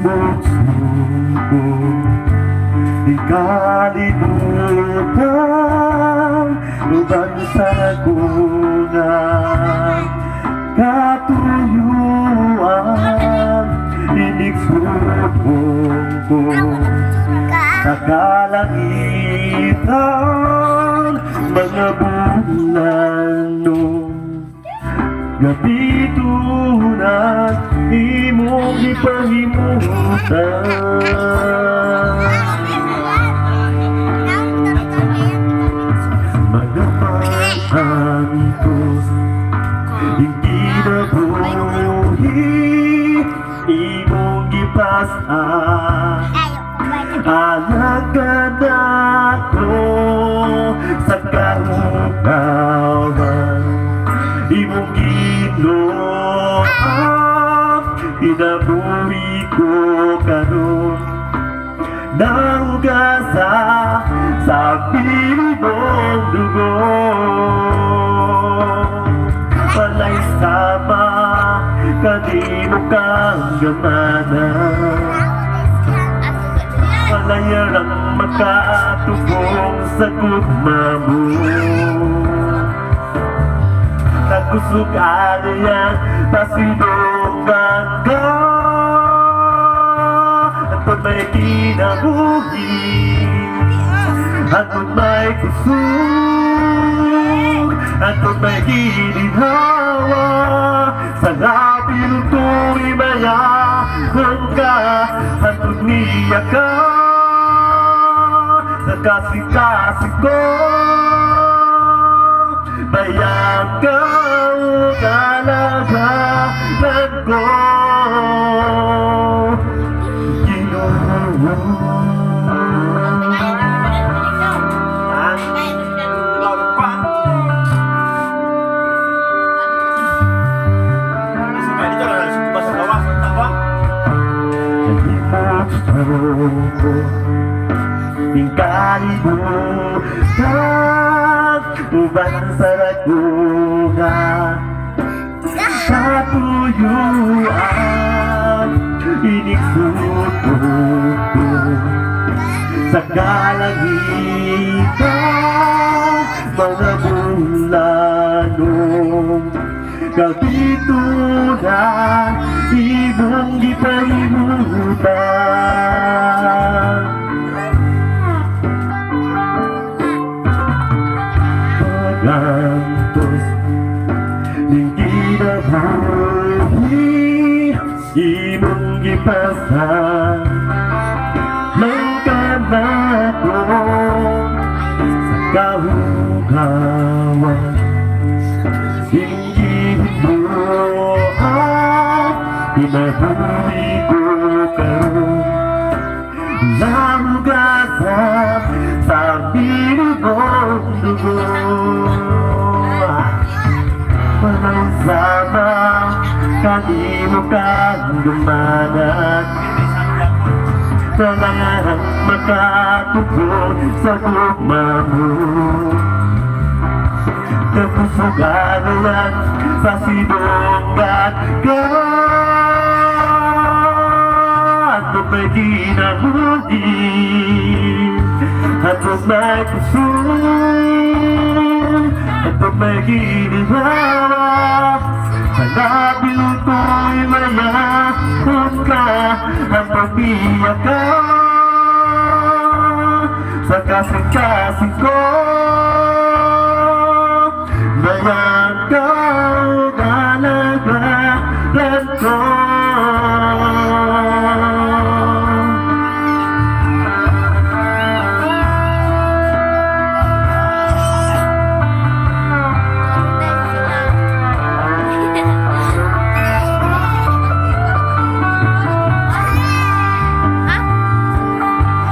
sumusuko, di kalimutan, lubang sa nagungan, katuyuan, inigsubong ko sa kalangitan, mga bulan nung gabi tunay, imong ipahimutan. Magamaan ko, hindi na buhi, imong gipasaan. Alaga na ko sa karugawan, imong ginoon, inabuhi ko karon. Naugasa sa pilibong dugo, walay sama, kanimo kang gamana. Malaya lang makatubong sa gugma mo. Nagusog alayan, pasidongan ka. At may kinabuhi, at may kusog, at may gininhawa. Sa lapil ko'y mayahan ka, at niya ka. Sa kasing-kasing ko, bayang ka, kalagalan ko. Kalimutan, uban sa ragunan, katuyuan, iniksututo sa kalangitan, mga bulanong kabitunan, ibang gipahimutan. Pagantos ning kinabuhi, imong gipasan mangkanakon sa kahugawan, hinggibuan, inabuhi ko karon. Nahugasan sa pilibong dugo, walang sama, kanimo kang dumanan. Kailangan makatubog sa gugma mo. Kapusuganan sa sinungan ka, at may kinabuhi, at may kusog, at may ginihawa. Sa labil ko'y mayahon ka, at pag-iyak ka. Sa kasing-kasing ko,